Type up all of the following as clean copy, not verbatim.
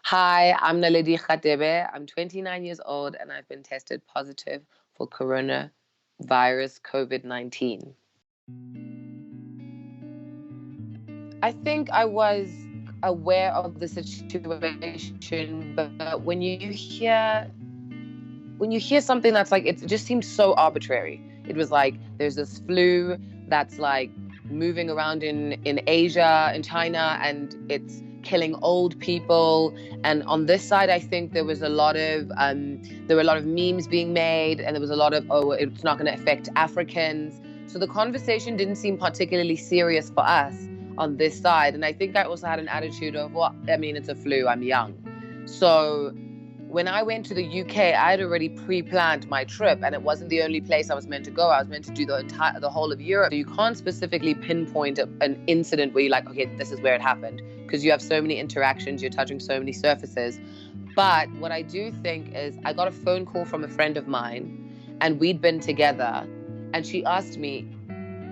Hi, I'm Naledi Khatebe. I'm 29 years old and I've been tested positive for coronavirus COVID-19. I think I was aware of the situation, but when you hear something that's like it just seems so arbitrary. It was like there's this flu that's like moving around in Asia, in China, and it's killing old people. And on this side, I think there were a lot of memes being made, and there was a lot of, oh, it's not going to affect Africans. So the conversation didn't seem particularly serious for us on this side. And I think I also had an attitude of, well, I mean, it's a flu, I'm young. So when I went to the UK, I had already pre-planned my trip, and it wasn't the only place I was meant to go. I was meant to do the whole of Europe. So you can't specifically pinpoint an incident where you're like, okay, this is where it happened, because you have so many interactions, you're touching so many surfaces. But what I do think is I got a phone call from a friend of mine, and we'd been together, and she asked me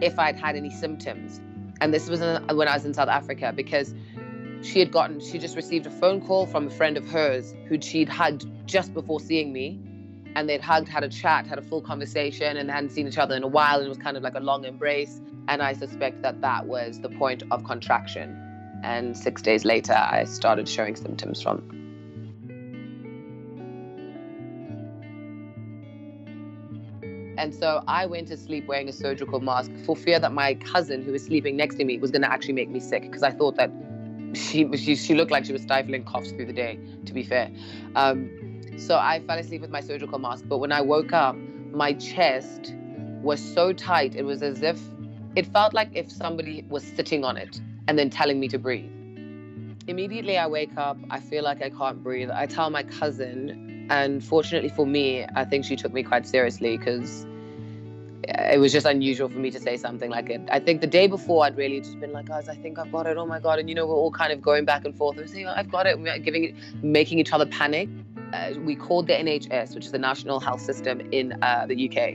if I'd had any symptoms. And this was when I was in South Africa, because she just received a phone call from a friend of hers who she'd hugged just before seeing me. And they'd hugged, had a chat, had a full conversation, and hadn't seen each other in a while. And it was kind of like a long embrace. And I suspect that that was the point of contraction. And 6 days later, I started showing symptoms from. And so I went to sleep wearing a surgical mask for fear that my cousin, who was sleeping next to me, was going to actually make me sick, because I thought that she looked like she was stifling coughs through the day, to be fair. So I fell asleep with my surgical mask. But when I woke up, my chest was so tight. It was as if it felt like if somebody was sitting on it and then telling me to breathe. Immediately I wake up, I feel like I can't breathe. I tell my cousin, and fortunately for me, I think she took me quite seriously, because it was just unusual for me to say something like it. I think the day before I'd really just been like, guys, I think I've got it. Oh my God. And, we're all kind of going back and forth. We're saying, oh, I've got it. We're making each other panic. We called the NHS, which is the National Health System in the UK.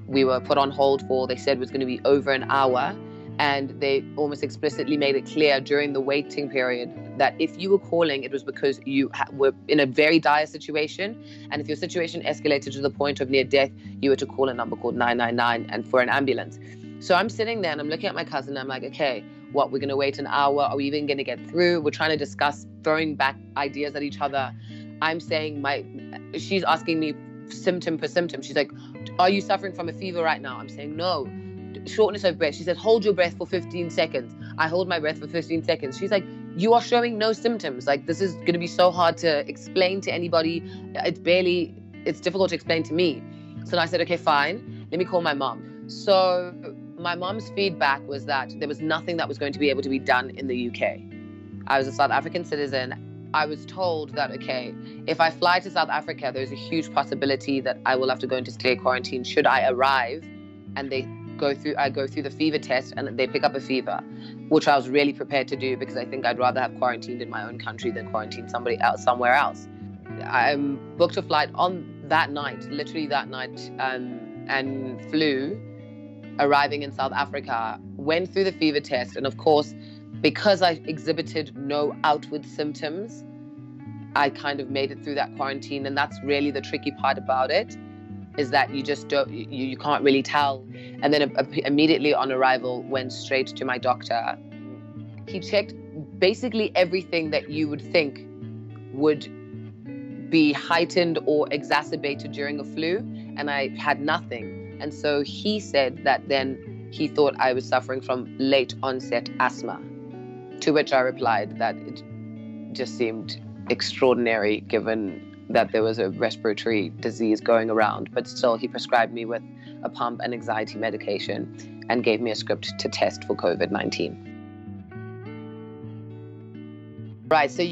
We were put on hold they said it was going to be over an hour. And they almost explicitly made it clear during the waiting period that if you were calling, it was because you were in a very dire situation. And if your situation escalated to the point of near death, you were to call a number called 999 and for an ambulance. So I'm sitting there and I'm looking at my cousin. And I'm like, okay, we're going to wait an hour? Are we even going to get through? We're trying to discuss throwing back ideas at each other. I'm saying she's asking me symptom per symptom. She's like, are you suffering from a fever right now? I'm saying no. Shortness of breath. She said, hold your breath for 15 seconds. I hold my breath for 15 seconds. She's like, you are showing no symptoms. Like, this is going to be so hard to explain to anybody. It's difficult to explain to me. So I said, okay, fine. Let me call my mom. So my mom's feedback was that there was nothing that was going to be able to be done in the UK. I was a South African citizen. I was told that, okay, if I fly to South Africa, there's a huge possibility that I will have to go into stay quarantine should I arrive and I go through the fever test and they pick up a fever, which I was really prepared to do, because I think I'd rather have quarantined in my own country than quarantine somebody else somewhere else. I booked a flight on that night, literally that night, and flew, arriving in South Africa, went through the fever test. And of course, because I exhibited no outward symptoms, I kind of made it through that quarantine. And that's really the tricky part about it, is that you can't really tell. And then immediately on arrival, went straight to my doctor. He checked basically everything that you would think would be heightened or exacerbated during a flu, and I had nothing. And so he said that then he thought I was suffering from late onset asthma, to which I replied that it just seemed extraordinary given that there was a respiratory disease going around. But still, he prescribed me with a pump and anxiety medication and gave me a script to test for COVID-19. Right, so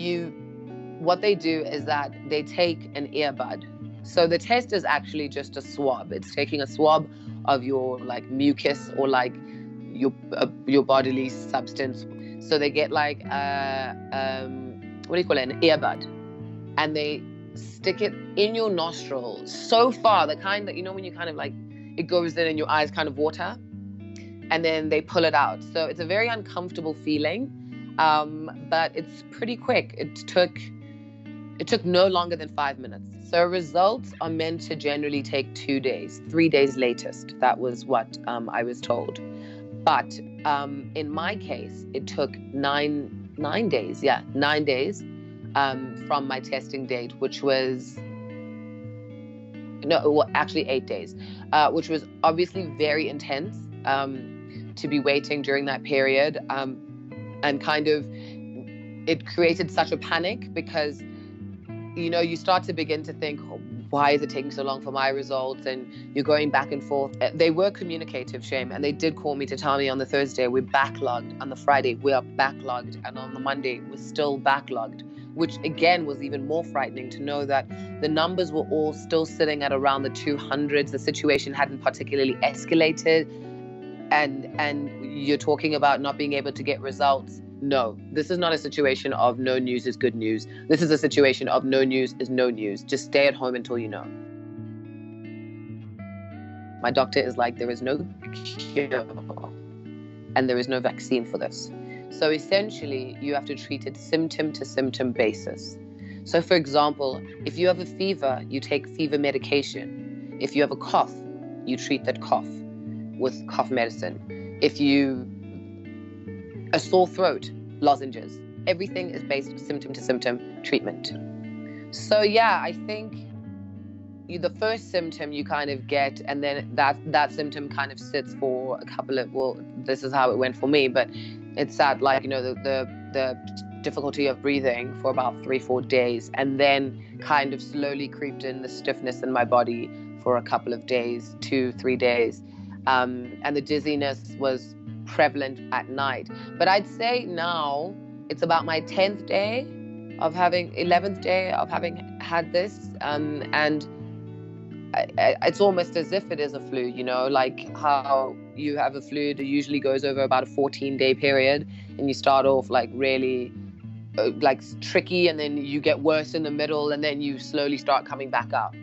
what they do is that they take an earbud. So the test is actually just a swab. It's taking a swab of your mucus or your bodily substance. So they get what do you call it, an earbud, and they stick it in your nostril so far, the kind that, when you kind of it goes in and your eyes kind of water, and then they pull it out. So it's a very uncomfortable feeling, but it's pretty quick. It took It took no longer than 5 minutes. So results are meant to generally take 2 days, 3 days latest. That was what I was told. But in my case, it took 9 days. Yeah, 9 days from my testing date, which was, no, well, actually 8 days, which was obviously very intense to be waiting during that period. And kind of, it created such a panic because, you start to begin to think, oh, why is it taking so long for my results? And you're going back and forth. They were communicative, Shame, and they did call me to tell me on the Thursday, we're backlogged. On the Friday, we are backlogged. And on the Monday, we're still backlogged, which again was even more frightening to know that the numbers were all still sitting at around the 200s. The situation hadn't particularly escalated. And you're talking about not being able to get results. No, this is not a situation of no news is good news. This is a situation of no news is no news. Just stay at home until you know. My doctor is like, there is no cure and there is no vaccine for this. So essentially, you have to treat it symptom to symptom basis. So for example, if you have a fever, you take fever medication. If you have a cough, you treat that cough with cough medicine. If you a sore throat, lozenges. Everything is based symptom to symptom treatment. So yeah, I think the first symptom you kind of get, and then that symptom kind of sits for a couple of, well, this is how it went for me, but it's sad, like, the difficulty of breathing for about 3-4 days, and then kind of slowly creeped in the stiffness in my body for a couple of days, 2-3 days. And the dizziness was prevalent at night. But I'd say now it's about my 11th day of having had this. And it's almost as if it is a flu, like how you have a flu that usually goes over about a 14-day period, and you start off like really like tricky, and then you get worse in the middle, and then you slowly start coming back up.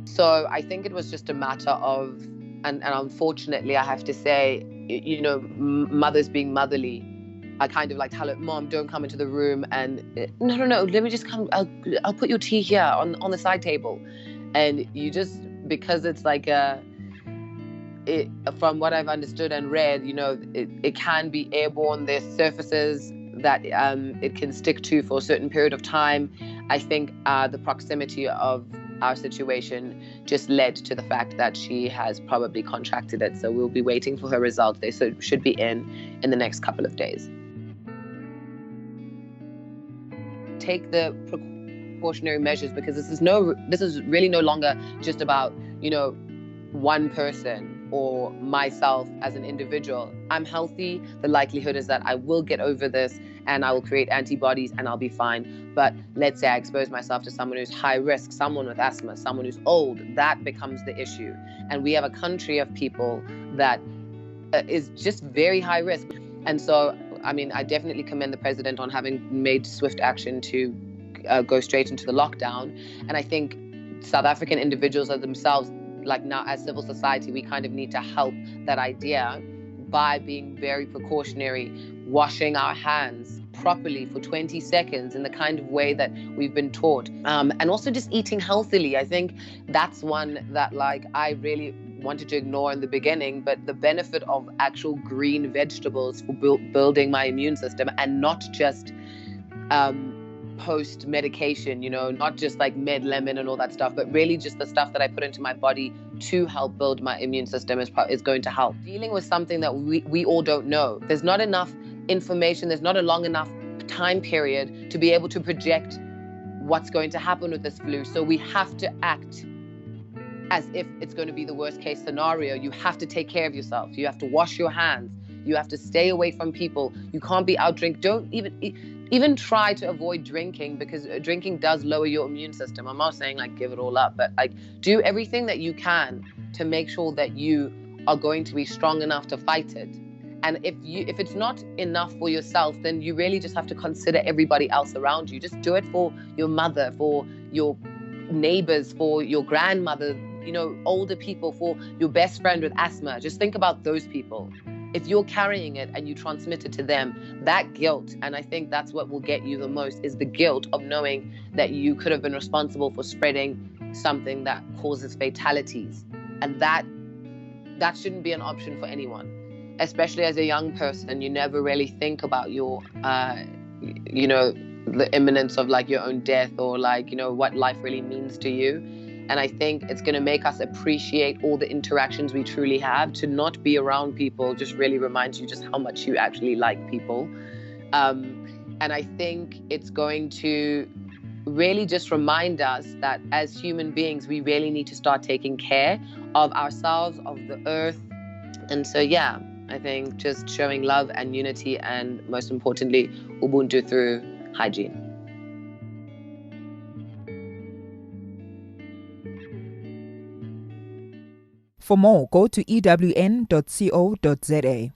So I think it was just a matter of, and unfortunately I have to say, mothers being motherly, I kind of like tell her, Mom, don't come into the room, and no, let me just come, I'll put your tea here on the side table. And you just, because it's like from what I've understood and read, it can be airborne. There's surfaces that it can stick to for a certain period of time. I think the proximity of our situation just led to the fact that she has probably contracted it. So we'll be waiting for her results. They should be in the next couple of days. Take the precautionary measures, because this is really no longer just about, one person or myself as an individual. I'm healthy. The likelihood is that I will get over this and I will create antibodies and I'll be fine. But let's say I expose myself to someone who's high risk, someone with asthma, someone who's old, that becomes the issue. And we have a country of people that is just very high risk. And so, I definitely commend the president on having made swift action to go straight into the lockdown. And I think South African individuals are themselves, like now as civil society, we kind of need to help that idea by being very precautionary, washing our hands properly for 20 seconds in the kind of way that we've been taught. And also just eating healthily. I think that's one that I really wanted to ignore in the beginning, but the benefit of actual green vegetables for building my immune system, and not just post medication, not just like med lemon and all that stuff, but really just the stuff that I put into my body to help build my immune system is going to help. Dealing with something that we all don't know. There's not enough information. There's not a long enough time period to be able to project what's going to happen with this flu. So we have to act as if it's going to be the worst case scenario. You have to take care of yourself. You have to wash your hands. You have to stay away from people. You can't be out drink. Don't even try to avoid drinking, because drinking does lower your immune system. I'm not saying give it all up, but do everything that you can to make sure that you are going to be strong enough to fight it. And if it's not enough for yourself, then you really just have to consider everybody else around you. Just do it for your mother, for your neighbors, for your grandmother, older people, for your best friend with asthma. Just think about those people. if you're carrying it and you transmit it to them, that guilt, and I think that's what will get you the most, is the guilt of knowing that you could have been responsible for spreading something that causes fatalities. And that shouldn't be an option for anyone. Especially as a young person, you never really think about your, the imminence of like your own death, or like, what life really means to you. And I think it's going to make us appreciate all the interactions we truly have. To not be around people just really reminds you just how much you actually like people. And I think it's going to really just remind us that as human beings, we really need to start taking care of ourselves, of the earth. And so, yeah, I think just showing love and unity, and most importantly, Ubuntu through hygiene. For more, go to ewn.co.za.